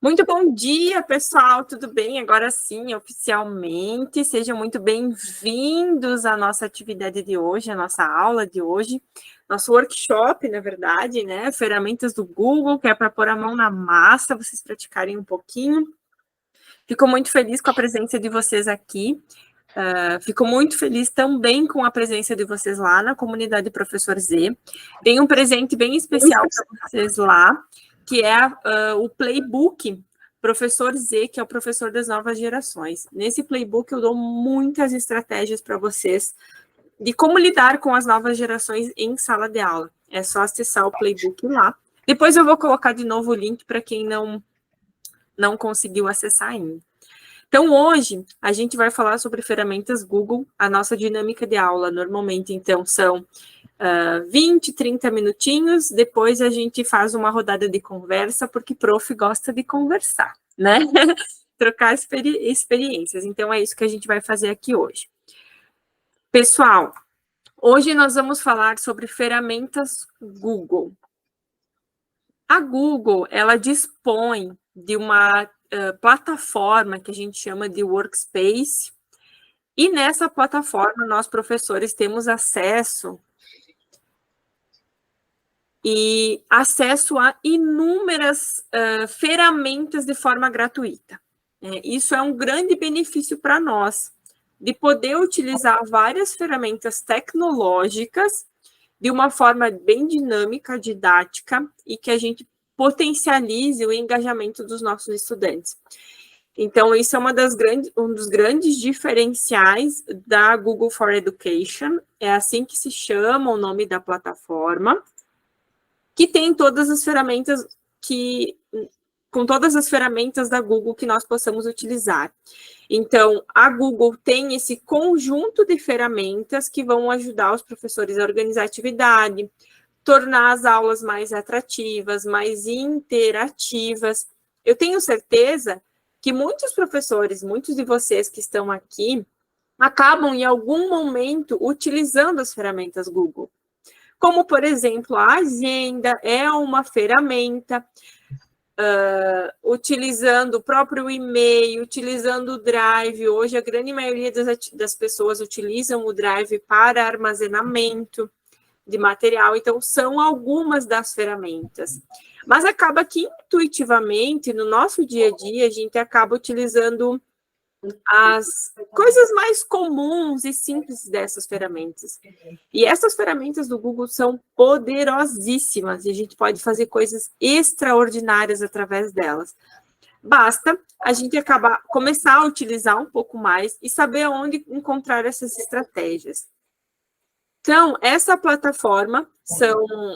Muito bom dia, pessoal, tudo bem? Agora sim, oficialmente, sejam muito bem-vindos à nossa atividade de hoje, à nossa aula de hoje, nosso workshop, na verdade, né? Ferramentas do Google, que é para pôr a mão na massa, vocês praticarem um pouquinho. Fico muito feliz com a presença de vocês aqui. Fico muito feliz também com a presença de vocês lá na comunidade Professor Z. Tem um presente bem especial para vocês lá, que é o playbook Professor Z, que é o professor das novas gerações. Nesse playbook eu dou muitas estratégias para vocês de como lidar com as novas gerações em sala de aula. É só acessar o playbook lá. Depois eu vou colocar de novo o link para quem não conseguiu acessar ainda. Então, hoje, a gente vai falar sobre ferramentas Google. A nossa dinâmica de aula, normalmente, então, são 20, 30 minutinhos. Depois, a gente faz uma rodada de conversa, porque prof gosta de conversar, né? Trocar experiências. Então, é isso que a gente vai fazer aqui hoje. Pessoal, hoje nós vamos falar sobre ferramentas Google. A Google, ela dispõe de uma plataforma que a gente chama de Workspace, e nessa plataforma nós, professores, temos acesso a inúmeras ferramentas de forma gratuita. Isso é um grande benefício para nós, de poder utilizar várias ferramentas tecnológicas de uma forma bem dinâmica, didática, e que a gente potencialize o engajamento dos nossos estudantes. Então, isso é um dos grandes diferenciais da Google for Education, é assim que se chama o nome da plataforma, que tem todas as ferramentas com todas as ferramentas da Google que nós possamos utilizar. Então, a Google tem esse conjunto de ferramentas que vão ajudar os professores a organizar a atividade, tornar as aulas mais atrativas, mais interativas. Eu tenho certeza que muitos professores, muitos de vocês que estão aqui, acabam em algum momento utilizando as ferramentas Google. Como, por exemplo, a agenda é uma ferramenta, utilizando o próprio e-mail, utilizando o Drive. Hoje, a grande maioria das pessoas utilizam o Drive para armazenamento de material. Então, são algumas das ferramentas. Mas acaba que, intuitivamente, no nosso dia a dia, a gente acaba utilizando as coisas mais comuns e simples dessas ferramentas. E essas ferramentas do Google são poderosíssimas e a gente pode fazer coisas extraordinárias através delas. Basta a gente começar a utilizar um pouco mais e saber onde encontrar essas estratégias. Então, essa plataforma,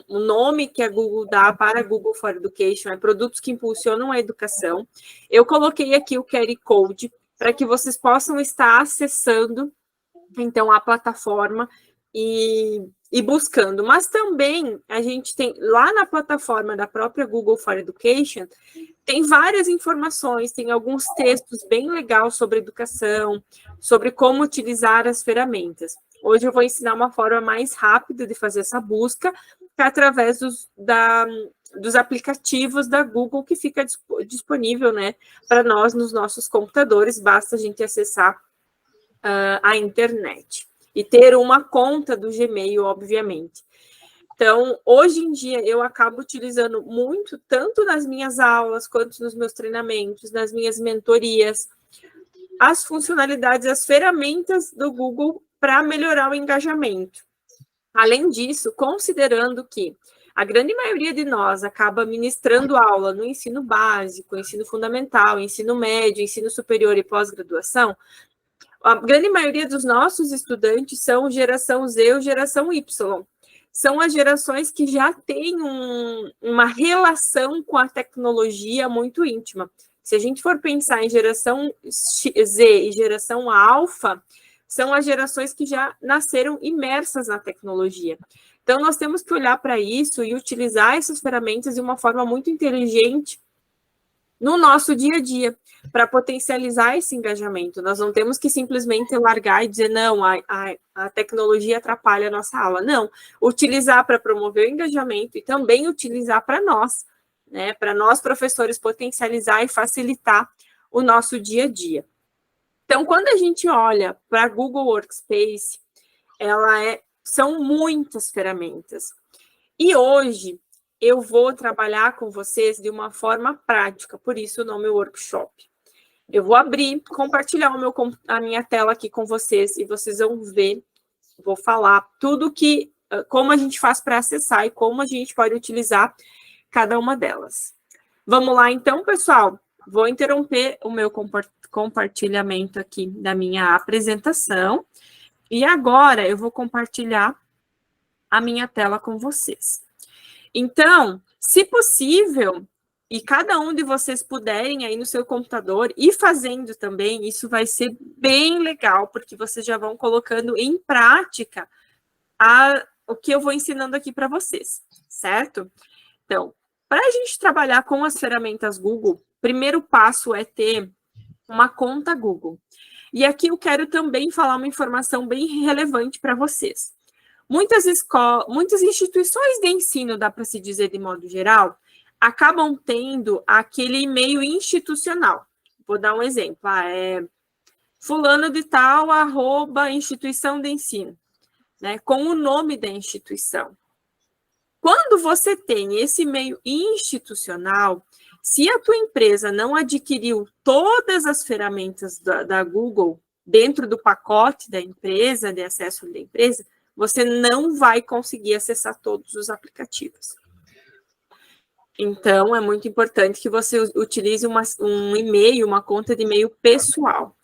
o nome que a Google dá para a Google for Education, é Produtos que Impulsionam a Educação. Eu coloquei aqui o QR Code para que vocês possam estar acessando, então, a plataforma e buscando. Mas também, a gente tem, lá na plataforma da própria Google for Education, tem várias informações, tem alguns textos bem legais sobre educação, sobre como utilizar as ferramentas. Hoje eu vou ensinar uma forma mais rápida de fazer essa busca, que é através dos aplicativos da Google, que fica disponível, né, para nós nos nossos computadores, basta a gente acessar a internet e ter uma conta do Gmail, obviamente. Então, hoje em dia, eu acabo utilizando muito, tanto nas minhas aulas, quanto nos meus treinamentos, nas minhas mentorias, as funcionalidades, as ferramentas do Google para melhorar o engajamento. Além disso, considerando que a grande maioria de nós acaba ministrando aula no ensino básico, ensino fundamental, ensino médio, ensino superior e pós-graduação, a grande maioria dos nossos estudantes são geração Z ou geração Y. São as gerações que já têm uma relação com a tecnologia muito íntima. Se a gente for pensar em geração Z e geração alfa, são as gerações que já nasceram imersas na tecnologia. Então, nós temos que olhar para isso e utilizar essas ferramentas de uma forma muito inteligente no nosso dia a dia, para potencializar esse engajamento. Nós não temos que simplesmente largar e dizer, não, a tecnologia atrapalha a nossa aula. Não, utilizar para promover o engajamento e também utilizar para nós, né? Para nós, professores, potencializar e facilitar o nosso dia a dia. Então, quando a gente olha para a Google Workspace, são muitas ferramentas. E hoje eu vou trabalhar com vocês de uma forma prática, por isso o nome workshop. Eu vou abrir, compartilhar a minha tela aqui com vocês e vocês vão ver, vou falar tudo como a gente faz para acessar e como a gente pode utilizar cada uma delas. Vamos lá então, pessoal? Vou interromper o meu compartilhamento aqui da minha apresentação e agora eu vou compartilhar a minha tela com vocês. Então, se possível, e cada um de vocês puderem aí no seu computador ir fazendo também, isso vai ser bem legal, porque vocês já vão colocando em prática o que eu vou ensinando aqui para vocês, certo? Então, para a gente trabalhar com as ferramentas Google, o primeiro passo é ter uma conta Google. E aqui eu quero também falar uma informação bem relevante para vocês. Muitas instituições de ensino, dá para se dizer de modo geral, acabam tendo aquele e-mail institucional. Vou dar um exemplo. fulano de tal, @ instituição de ensino, né, com o nome da instituição. Quando você tem esse e-mail institucional, se a tua empresa não adquiriu todas as ferramentas da Google dentro do pacote da empresa, de acesso da empresa, você não vai conseguir acessar todos os aplicativos. Então, é muito importante que você utilize um e-mail, uma conta de e-mail pessoal.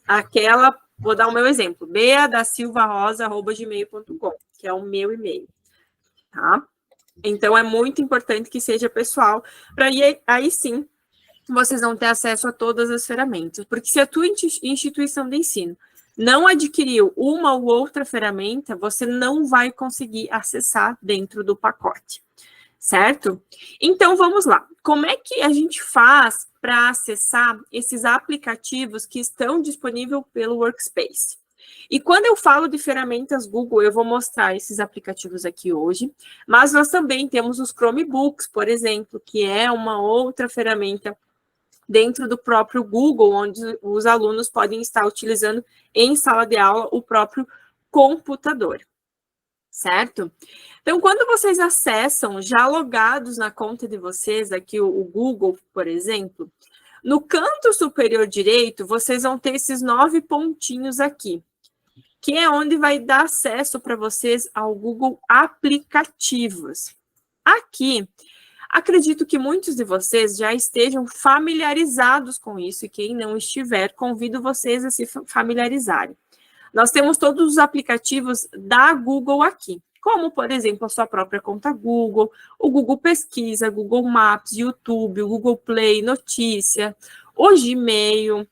Vou dar o meu exemplo, beadasilvarosa@gmail.com, que é o meu e-mail, tá? Então, é muito importante que seja pessoal, para aí sim, vocês vão ter acesso a todas as ferramentas. Porque se a tua instituição de ensino não adquiriu uma ou outra ferramenta, você não vai conseguir acessar dentro do pacote, certo? Então, vamos lá. Como é que a gente faz para acessar esses aplicativos que estão disponíveis pelo Workspace? E quando eu falo de ferramentas Google, eu vou mostrar esses aplicativos aqui hoje, mas nós também temos os Chromebooks, por exemplo, que é uma outra ferramenta dentro do próprio Google, onde os alunos podem estar utilizando em sala de aula o próprio computador, certo? Então, quando vocês acessam, já logados na conta de vocês, aqui o Google, por exemplo, no canto superior direito, vocês vão ter esses 9 pontinhos aqui, que é onde vai dar acesso para vocês ao Google Aplicativos. Aqui, acredito que muitos de vocês já estejam familiarizados com isso, e quem não estiver, convido vocês a se familiarizarem. Nós temos todos os aplicativos da Google aqui, como, por exemplo, a sua própria conta Google, o Google Pesquisa, Google Maps, YouTube, o Google Play, Notícia, o Gmail,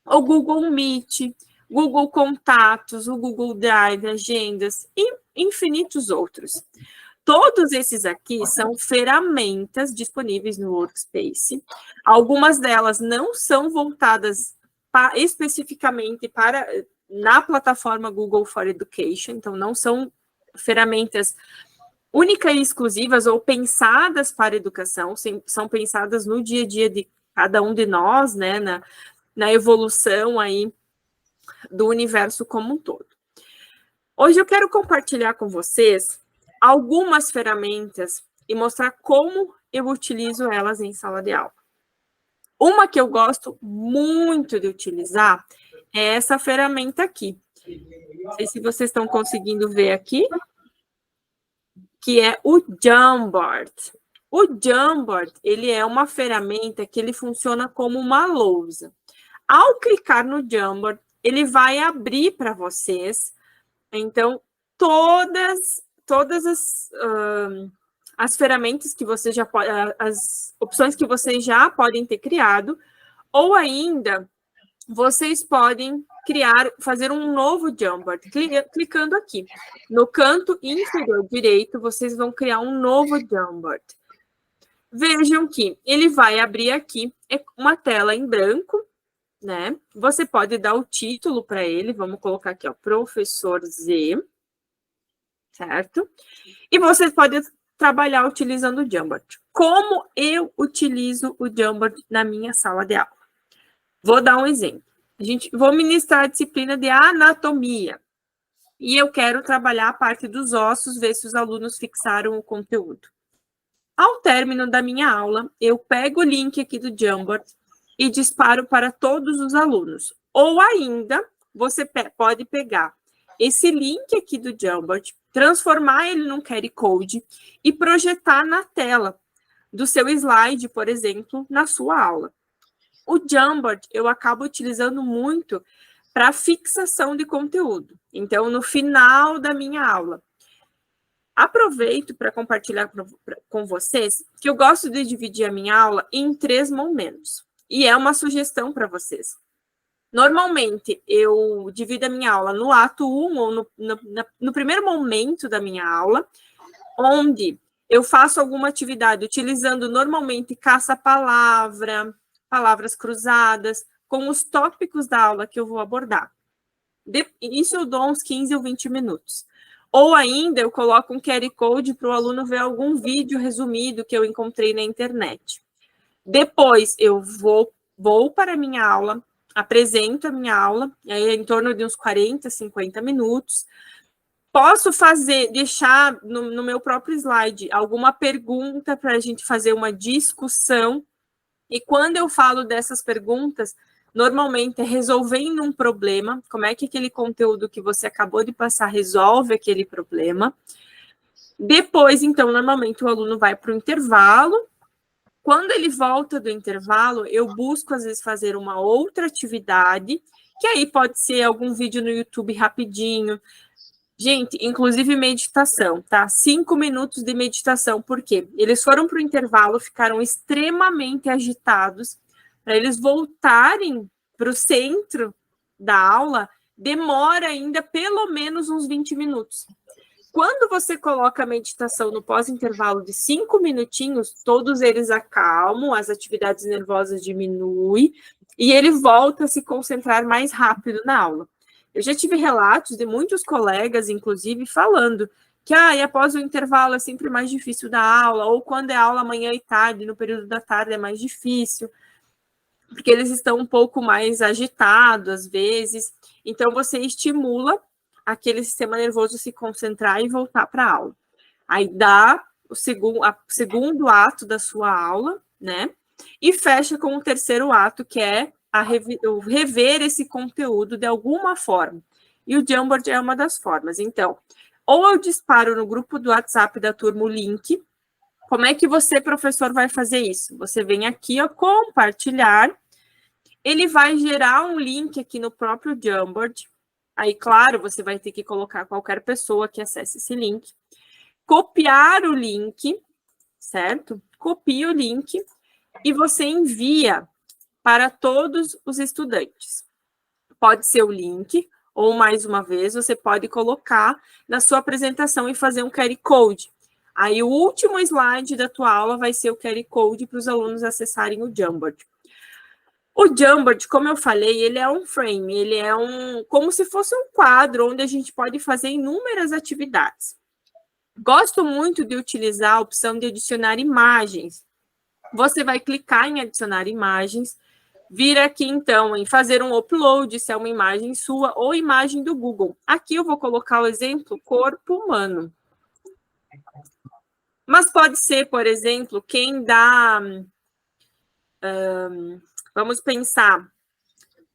o Google Meet, Google Contatos, o Google Drive, Agendas e infinitos outros. Todos esses aqui são ferramentas disponíveis no Workspace. Algumas delas não são voltadas especificamente na plataforma Google for Education, então não são ferramentas únicas e exclusivas ou pensadas para educação, são pensadas no dia a dia de cada um de nós, né, na evolução aí do universo como um todo. Hoje eu quero compartilhar com vocês algumas ferramentas e mostrar como eu utilizo elas em sala de aula. Uma que eu gosto muito de utilizar é essa ferramenta aqui. Não sei se vocês estão conseguindo ver aqui, que é o Jamboard. O Jamboard, ele é uma ferramenta que ele funciona como uma lousa. Ao clicar no Jamboard, ele vai abrir para vocês, então, todas as ferramentas que você já pode, as opções que vocês já podem ter criado, ou ainda vocês podem fazer um novo Jamboard, clicando aqui. No canto inferior direito, vocês vão criar um novo Jamboard. Vejam que ele vai abrir aqui uma tela em branco, né? Você pode dar o título para ele, vamos colocar aqui, ó, Professor Z, certo? E você pode trabalhar utilizando o Jamboard. Como eu utilizo o Jamboard na minha sala de aula? Vou dar um exemplo. Vou ministrar a disciplina de anatomia e eu quero trabalhar a parte dos ossos, ver se os alunos fixaram o conteúdo. Ao término da minha aula, eu pego o link aqui do Jamboard e disparo para todos os alunos. Ou ainda, você pode pegar esse link aqui do Jamboard, transformar ele num QR Code e projetar na tela do seu slide, por exemplo, na sua aula. O Jamboard eu acabo utilizando muito para fixação de conteúdo. Então, no final da minha aula, aproveito para compartilhar com vocês que eu gosto de dividir a minha aula em 3 momentos. E é uma sugestão para vocês. Normalmente, eu divido a minha aula no ato 1 ou no primeiro momento da minha aula, onde eu faço alguma atividade utilizando normalmente caça-palavra, palavras cruzadas, com os tópicos da aula que eu vou abordar. Isso eu dou uns 15 ou 20 minutos. Ou ainda eu coloco um QR Code para o aluno ver algum vídeo resumido que eu encontrei na internet. Depois eu vou para a minha aula, apresento a minha aula, aí em torno de uns 40, 50 minutos. Posso deixar no meu próprio slide alguma pergunta para a gente fazer uma discussão. E quando eu falo dessas perguntas, normalmente é resolvendo um problema, como é que aquele conteúdo que você acabou de passar resolve aquele problema. Depois, então, normalmente o aluno vai para o intervalo. Quando ele volta do intervalo, eu busco, às vezes, fazer uma outra atividade, que aí pode ser algum vídeo no YouTube rapidinho. Gente, inclusive meditação, tá? 5 minutos de meditação, por quê? Eles foram para o intervalo, ficaram extremamente agitados. Para eles voltarem para o centro da aula, demora ainda pelo menos uns 20 minutos. Quando você coloca a meditação no pós-intervalo de 5 minutinhos, todos eles acalmam, as atividades nervosas diminuem e ele volta a se concentrar mais rápido na aula. Eu já tive relatos de muitos colegas, inclusive, falando que após o intervalo é sempre mais difícil da aula, ou quando é aula manhã e tarde, no período da tarde é mais difícil, porque eles estão um pouco mais agitados, às vezes. Então, você estimula aquele sistema nervoso se concentrar e voltar para a aula. Aí dá o segundo ato da sua aula, né? E fecha com o terceiro ato, que é rever esse conteúdo de alguma forma. E o Jamboard é uma das formas. Então, ou eu disparo no grupo do WhatsApp da turma o link. Como é que você, professor, vai fazer isso? Você vem aqui, ó, compartilhar. Ele vai gerar um link aqui no próprio Jamboard. Aí, claro, você vai ter que colocar qualquer pessoa que acesse esse link. Copiar o link, certo? Copia o link e você envia para todos os estudantes. Pode ser o link, ou mais uma vez, você pode colocar na sua apresentação e fazer um QR Code. Aí o último slide da tua aula vai ser o QR Code para os alunos acessarem o Jamboard. O Jamboard, como eu falei, ele é um frame, ele é como se fosse um quadro onde a gente pode fazer inúmeras atividades. Gosto muito de utilizar a opção de adicionar imagens. Você vai clicar em adicionar imagens, vir aqui, então, em fazer um upload, se é uma imagem sua ou imagem do Google. Aqui eu vou colocar o exemplo corpo humano. Mas pode ser, por exemplo, quem dá... vamos pensar.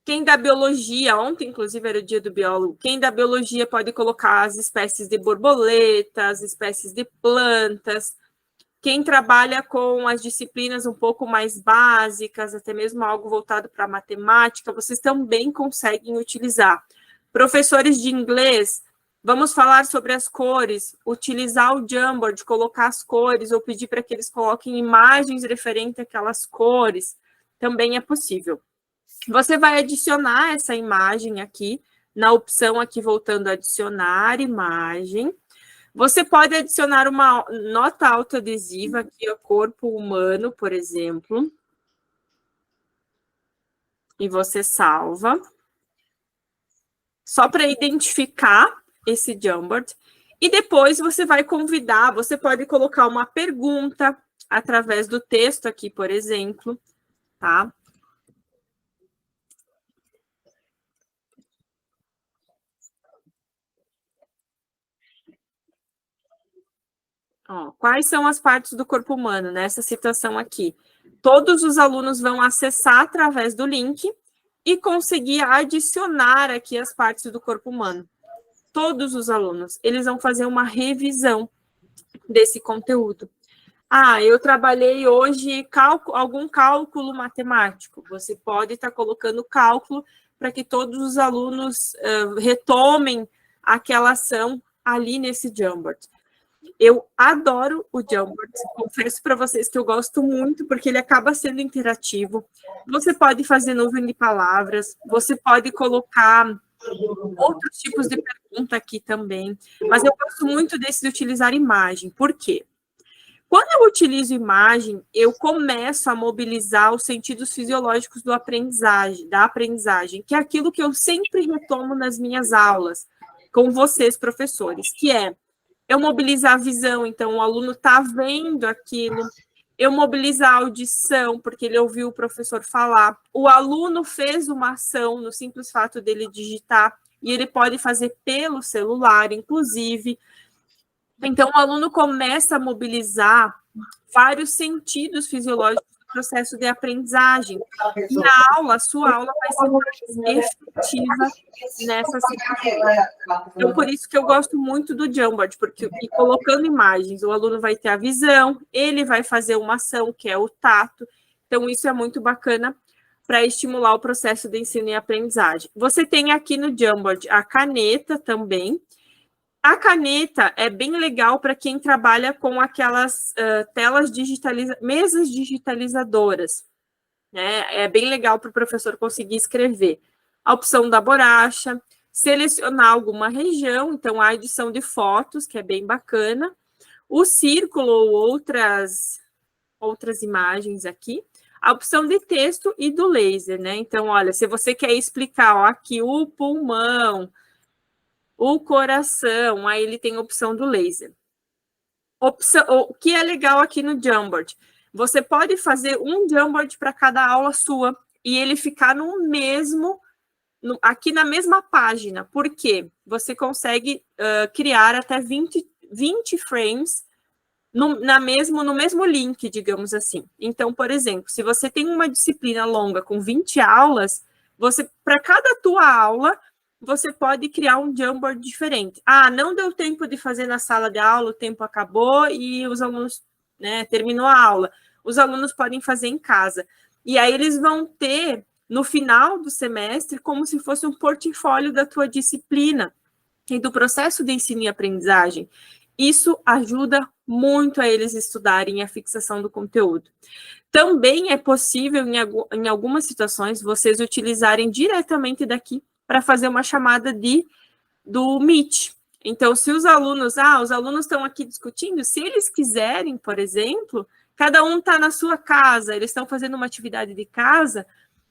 Quem dá biologia, ontem, inclusive, era o dia do biólogo, quem dá biologia pode colocar as espécies de borboletas, espécies de plantas. Quem trabalha com as disciplinas um pouco mais básicas, até mesmo algo voltado para a matemática, vocês também conseguem utilizar. Professores de inglês, vamos falar sobre as cores, utilizar o Jamboard, colocar as cores, ou pedir para que eles coloquem imagens referentes àquelas cores, também é possível. Você vai adicionar essa imagem aqui, na opção aqui, voltando a adicionar imagem. Você pode adicionar uma nota autoadesiva aqui, o corpo humano, por exemplo. E você salva. Só para identificar esse Jamboard. E depois você vai convidar, você pode colocar uma pergunta através do texto aqui, por exemplo, tá? Ó, quais são as partes do corpo humano nessa situação aqui? Todos os alunos vão acessar através do link e conseguir adicionar aqui as partes do corpo humano. Todos os alunos, eles vão fazer uma revisão desse conteúdo. Ah, eu trabalhei hoje algum cálculo matemático. Você pode estar colocando cálculo para que todos os alunos retomem aquela ação ali nesse Jamboard. Eu adoro o Jamboard, confesso para vocês que eu gosto muito, porque ele acaba sendo interativo. Você pode fazer nuvem de palavras, você pode colocar outros tipos de pergunta aqui também, mas eu gosto muito desse de utilizar imagem. Por quê? Quando eu utilizo imagem, eu começo a mobilizar os sentidos fisiológicos da aprendizagem, que é aquilo que eu sempre retomo nas minhas aulas, com vocês, professores, que é eu mobilizar a visão, então o aluno está vendo aquilo, eu mobilizar a audição, porque ele ouviu o professor falar, o aluno fez uma ação no simples fato dele digitar, e ele pode fazer pelo celular, inclusive. Então, o aluno começa a mobilizar vários sentidos fisiológicos do processo de aprendizagem. E a aula, a sua aula vai ser mais efetiva nessa situação. Então, por isso que eu gosto muito do Jamboard, porque e colocando imagens, o aluno vai ter a visão, ele vai fazer uma ação, que é o tato. Então, isso é muito bacana para estimular o processo de ensino e aprendizagem. Você tem aqui no Jamboard a caneta também. A caneta é bem legal para quem trabalha com aquelas mesas digitalizadoras, né? É bem legal para o professor conseguir escrever. A opção da borracha, selecionar alguma região, então a edição de fotos, que é bem bacana, o círculo ou outras imagens aqui, a opção de texto e do laser, né? Então, olha, se você quer explicar, ó, aqui o pulmão, o coração, aí ele tem a opção do laser. O que é legal aqui no Jamboard? Você pode fazer um Jamboard para cada aula sua e ele ficar aqui na mesma página. Por quê? Você consegue criar até 20 frames no mesmo link, digamos assim. Então, por exemplo, se você tem uma disciplina longa com 20 aulas, para cada tua aula, você pode criar um Jamboard diferente. Ah, não deu tempo de fazer na sala de aula, o tempo acabou e os alunos, né, terminou a aula. Os alunos podem fazer em casa. E aí eles vão ter, no final do semestre, como se fosse um portfólio da tua disciplina e do processo de ensino e aprendizagem. Isso ajuda muito a eles estudarem a fixação do conteúdo. Também é possível, em algumas situações, vocês utilizarem diretamente daqui para fazer uma chamada do Meet. Então, se os alunos estão aqui discutindo, se eles quiserem, por exemplo, cada um está na sua casa, eles estão fazendo uma atividade de casa,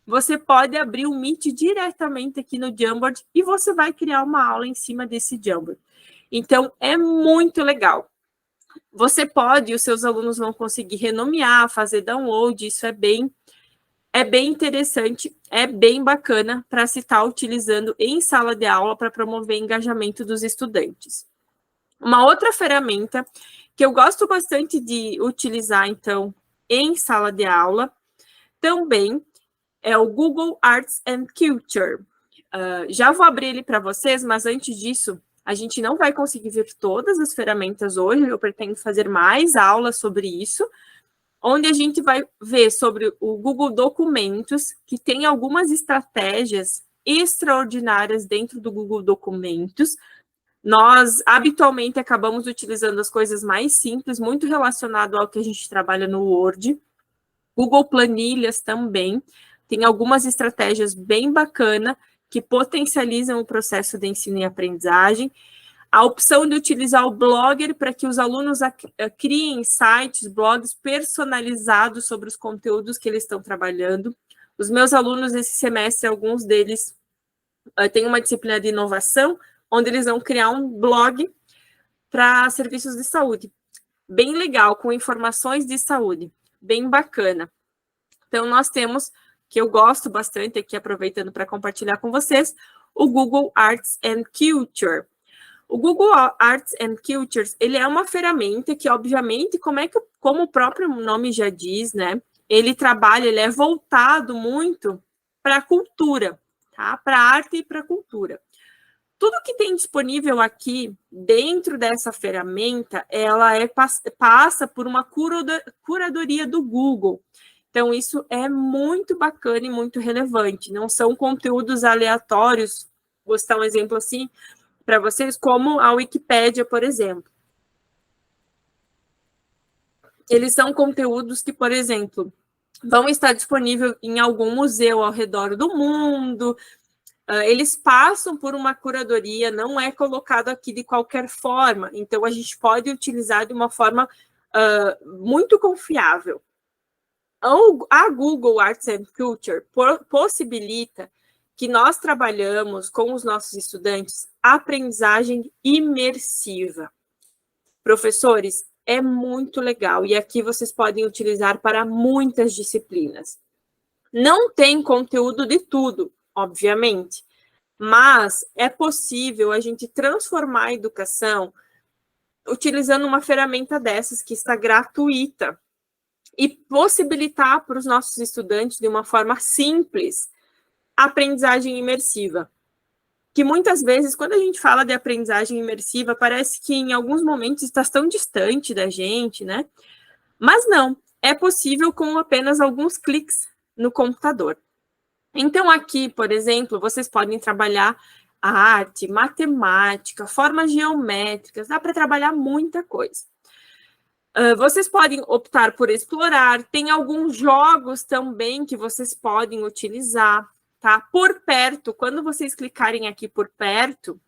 você pode abrir o Meet diretamente aqui no Jamboard e você vai criar uma aula em cima desse Jamboard. Então, é muito legal. Você pode, os seus alunos vão conseguir renomear, fazer download, isso é bem interessante, é bem bacana para se estar utilizando em sala de aula para promover engajamento dos estudantes. Uma outra ferramenta que eu gosto bastante de utilizar, então, em sala de aula, também é o Google Arts and Culture. Já vou abrir ele para vocês, mas antes disso, a gente não vai conseguir ver todas as ferramentas hoje, eu pretendo fazer mais aulas sobre isso, onde a gente vai ver sobre o Google Documentos, que tem algumas estratégias extraordinárias dentro do Google Documentos. Nós, habitualmente, acabamos utilizando as coisas mais simples, muito relacionado ao que a gente trabalha no Word. Google Planilhas também tem algumas estratégias bem bacanas que potencializam o processo de ensino e aprendizagem. A opção de utilizar o Blogger para que os alunos criem sites, blogs personalizados sobre os conteúdos que eles estão trabalhando. Os meus alunos, esse semestre, alguns deles têm uma disciplina de inovação, onde eles vão criar um blog para serviços de saúde. Bem legal, com informações de saúde. Bem bacana. Então, nós temos, que eu gosto bastante aqui, aproveitando para compartilhar com vocês, o Google Arts and Culture. O Google Arts and Cultures, ele é uma ferramenta que, obviamente, como o próprio nome já diz, né? Ele é voltado muito para a cultura, tá? Para a arte e para a cultura. Tudo que tem disponível aqui dentro dessa ferramenta, passa por uma curadoria do Google. Então, isso é muito bacana e muito relevante. Não são conteúdos aleatórios. Vou citar um exemplo assim para vocês, como a Wikipédia, por exemplo. Eles são conteúdos que, por exemplo, vão estar disponíveis em algum museu ao redor do mundo. Eles passam por uma curadoria, não é colocado aqui de qualquer forma. Então, a gente pode utilizar de uma forma muito confiável. A Google Arts and Culture possibilita que nós trabalhamos com os nossos estudantes aprendizagem imersiva. Professores, é muito legal, e aqui vocês podem utilizar para muitas disciplinas. Não tem conteúdo de tudo, obviamente, mas é possível a gente transformar a educação utilizando uma ferramenta dessas que está gratuita e possibilitar para os nossos estudantes, de uma forma simples, a aprendizagem imersiva. Que muitas vezes, quando a gente fala de aprendizagem imersiva, parece que em alguns momentos está tão distante da gente, né? Mas não, é possível com apenas alguns cliques no computador. Então, aqui, por exemplo, vocês podem trabalhar arte, matemática, formas geométricas, dá para trabalhar muita coisa. Vocês podem optar por explorar, tem alguns jogos também que vocês podem utilizar, tá? Por perto, quando vocês clicarem aqui por perto,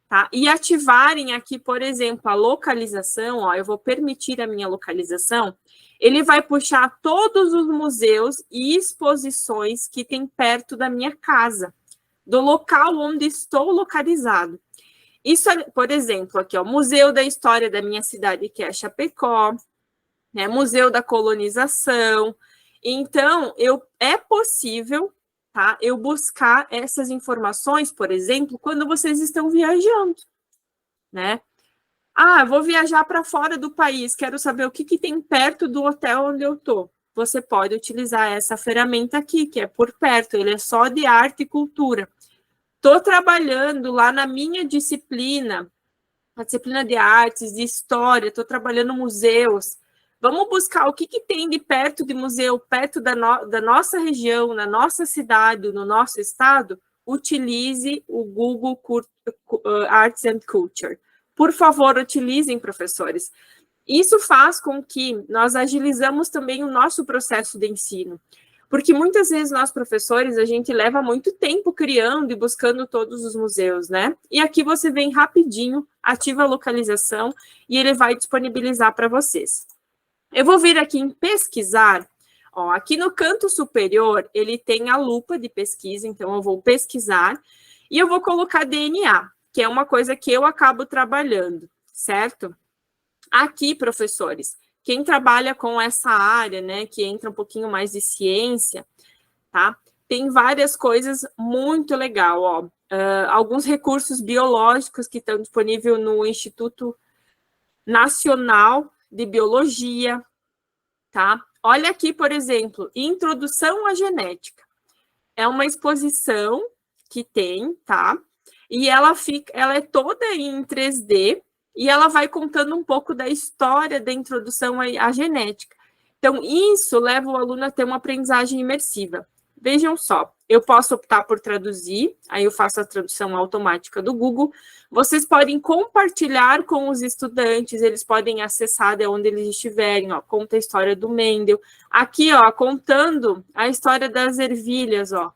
tá? E ativarem aqui, por exemplo, a localização, ó, eu vou permitir a minha localização, ele vai puxar todos os museus e exposições que tem perto da minha casa, do local onde estou localizado. Isso, por exemplo, aqui, ó, Museu da História da minha cidade, que é Chapecó, né, Museu da Colonização. Então, é possível, tá, eu buscar essas informações, por exemplo, quando vocês estão viajando, né? Ah, vou viajar para fora do país, quero saber o que tem perto do hotel onde eu estou. Você pode utilizar essa ferramenta aqui, que é por perto, ele é só de arte e cultura. Estou trabalhando lá na minha disciplina, a disciplina de artes, de história, estou trabalhando museus. Vamos buscar o que tem de perto de museu, perto da nossa região, na nossa cidade, no nosso estado. Utilize o Google Arts and Culture. Por favor, utilizem, professores. Isso faz com que nós agilizamos também o nosso processo de ensino. Porque muitas vezes nós, professores, a gente leva muito tempo criando e buscando todos os museus, né? E aqui você vem rapidinho, ativa a localização e ele vai disponibilizar para vocês. Eu vou vir aqui em pesquisar, ó, aqui no canto superior ele tem a lupa de pesquisa, então eu vou pesquisar e eu vou colocar DNA, que é uma coisa que eu acabo trabalhando, certo? Aqui, professores, quem trabalha com essa área, né, que entra um pouquinho mais de ciência, tá? Tem várias coisas muito legal, ó. Alguns recursos biológicos que estão disponíveis no Instituto Nacional de Biologia, tá? Olha aqui, por exemplo, Introdução à Genética. É uma exposição que tem, tá? E ela é toda em 3D, e ela vai contando um pouco da história da introdução à genética. Então, isso leva o aluno a ter uma aprendizagem imersiva. Vejam só, eu posso optar por traduzir, aí eu faço a tradução automática do Google. Vocês podem compartilhar com os estudantes, eles podem acessar de onde eles estiverem, ó, conta a história do Mendel. Aqui, ó, contando a história das ervilhas, ó,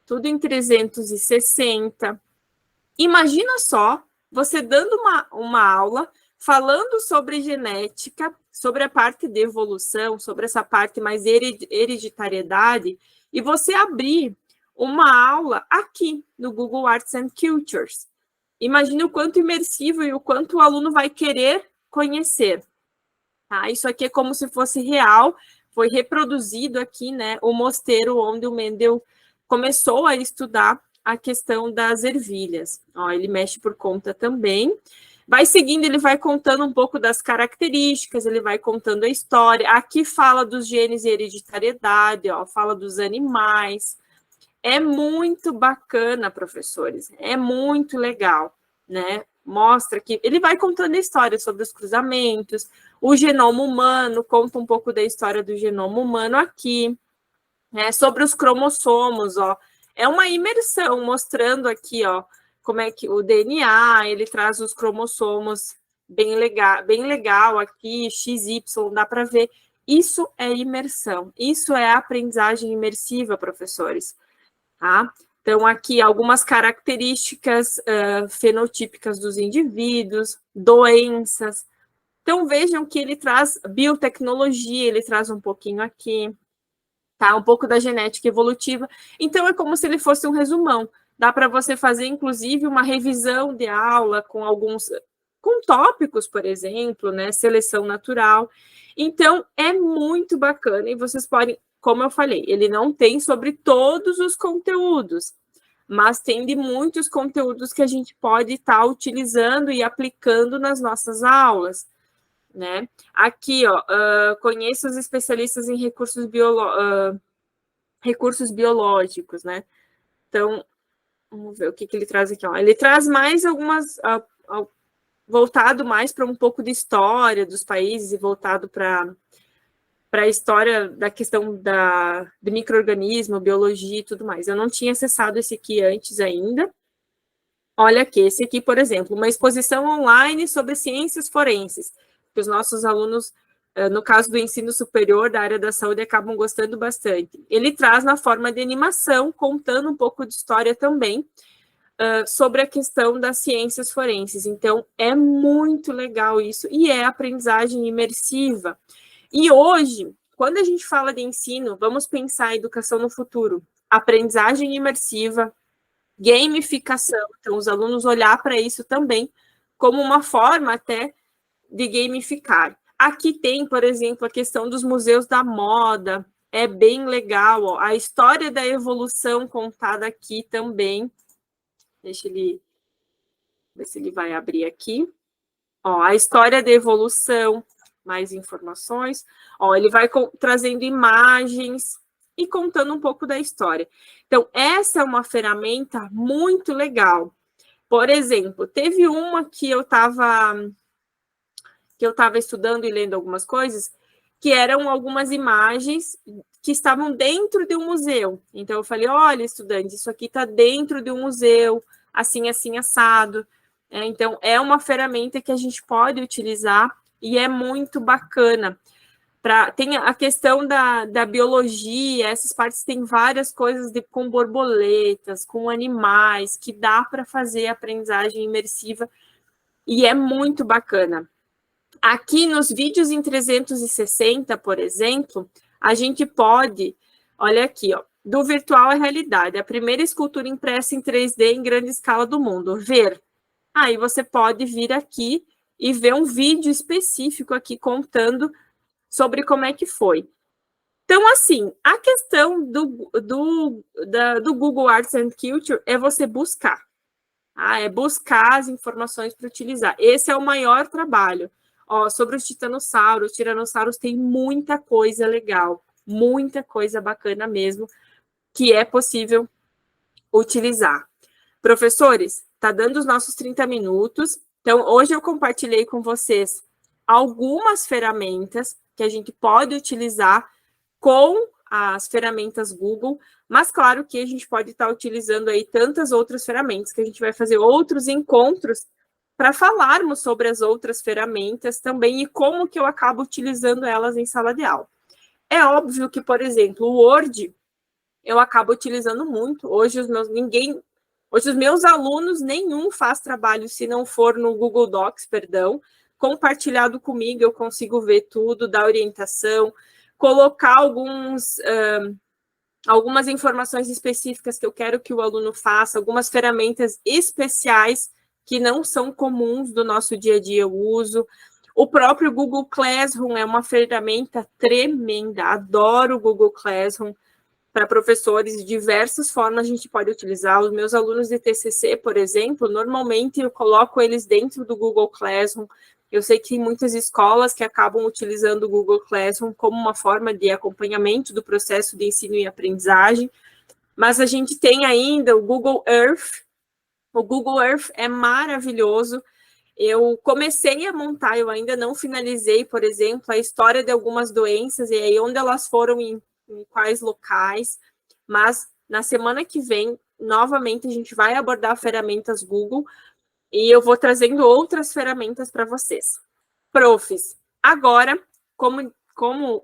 tudo em 360. Imagina só, você dando uma aula, falando sobre genética, sobre a parte de evolução, sobre essa parte mais hereditariedade, e você abrir uma aula aqui no Google Arts and Cultures. Imagine o quanto imersivo e o quanto o aluno vai querer conhecer. Tá? Isso aqui é como se fosse real, foi reproduzido aqui, né, o mosteiro onde o Mendel começou a estudar a questão das ervilhas. Ó, ele mexe por conta também. Vai seguindo, ele vai contando um pouco das características, ele vai contando a história. Aqui fala dos genes e hereditariedade, ó, fala dos animais. É muito bacana, professores, é muito legal, né? Mostra que ele vai contando a história sobre os cruzamentos, o genoma humano, conta um pouco da história do genoma humano aqui, né? Sobre os cromossomos, ó. É uma imersão mostrando aqui, ó, como é que o DNA, ele traz os cromossomos bem legal aqui, XY, dá para ver. Isso é imersão, isso é aprendizagem imersiva, professores. Tá? Então, aqui algumas características fenotípicas dos indivíduos, doenças. Então, vejam que ele traz biotecnologia, ele traz um pouquinho aqui, tá? Um pouco da genética evolutiva. Então, é como se ele fosse um resumão. Dá para você fazer, inclusive, uma revisão de aula com tópicos, por exemplo, né? Seleção natural. Então, é muito bacana e vocês podem, como eu falei, ele não tem sobre todos os conteúdos, mas tem de muitos conteúdos que a gente pode estar utilizando e aplicando nas nossas aulas, né? Aqui, ó, conheça os especialistas em recursos biológicos, né? Então, vamos ver o que ele traz aqui, ó. Ele traz mais algumas, voltado mais para um pouco de história dos países e voltado para a história da questão do micro-organismo, biologia e tudo mais. Eu não tinha acessado esse aqui antes ainda. Olha aqui, esse aqui, por exemplo, uma exposição online sobre ciências forenses, que os nossos alunos, no caso do ensino superior da área da saúde, acabam gostando bastante. Ele traz na forma de animação, contando um pouco de história também, sobre a questão das ciências forenses. Então, é muito legal isso, e é aprendizagem imersiva. E hoje, quando a gente fala de ensino, vamos pensar em educação no futuro, aprendizagem imersiva, gamificação, então os alunos olhar para isso também como uma forma até de gamificar. Aqui tem, por exemplo, a questão dos museus da moda, é bem legal, ó, a história da evolução contada aqui também. Deixa ele ver se ele vai abrir aqui. Ó, a história da evolução, mais informações. Ó, ele vai trazendo imagens e contando um pouco da história. Então, essa é uma ferramenta muito legal. Por exemplo, teve uma que eu estava estudando e lendo algumas coisas, que eram algumas imagens que estavam dentro de um museu. Então, eu falei, olha, estudante, isso aqui está dentro de um museu, assim, assim, assado. Então, é uma ferramenta que a gente pode utilizar e é muito bacana. Tem a questão da biologia, essas partes tem várias coisas com borboletas, com animais, que dá para fazer aprendizagem imersiva e é muito bacana. Aqui nos vídeos em 360, por exemplo, a gente pode, olha aqui, ó, do virtual à realidade, a primeira escultura impressa em 3D em grande escala do mundo, ver. Aí você pode vir aqui e ver um vídeo específico aqui contando sobre como é que foi. Então, assim, a questão do Google Arts and Culture é você buscar. É buscar as informações para utilizar. Esse é o maior trabalho. Ó, sobre os tiranossauros tem muita coisa legal, muita coisa bacana mesmo, que é possível utilizar. Professores, está dando os nossos 30 minutos. Então, hoje eu compartilhei com vocês algumas ferramentas que a gente pode utilizar com as ferramentas Google, mas claro que a gente pode estar utilizando aí tantas outras ferramentas, que a gente vai fazer outros encontros para falarmos sobre as outras ferramentas também e como que eu acabo utilizando elas em sala de aula. É óbvio que, por exemplo, o Word eu acabo utilizando muito. Hoje os meus alunos, nenhum faz trabalho se não for no Google Docs, perdão, compartilhado comigo, eu consigo ver tudo, dar orientação, colocar algumas informações específicas que eu quero que o aluno faça, algumas ferramentas especiais que não são comuns do nosso dia a dia uso. O próprio Google Classroom é uma ferramenta tremenda, adoro o Google Classroom. Para professores, de diversas formas a gente pode utilizar. Os meus alunos de TCC, por exemplo, normalmente eu coloco eles dentro do Google Classroom. Eu sei que tem muitas escolas que acabam utilizando o Google Classroom como uma forma de acompanhamento do processo de ensino e aprendizagem, mas a gente tem ainda o Google Earth. O Google Earth é maravilhoso. Eu comecei a montar, eu ainda não finalizei, por exemplo, a história de algumas doenças e aí onde elas foram em quais locais, mas na semana que vem, novamente, a gente vai abordar ferramentas Google e eu vou trazendo outras ferramentas para vocês. Profs, agora, como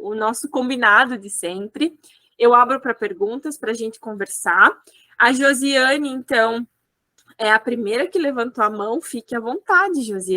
o nosso combinado de sempre, eu abro para perguntas para a gente conversar. A Josiane, então, é a primeira que levantou a mão, fique à vontade, Josiane.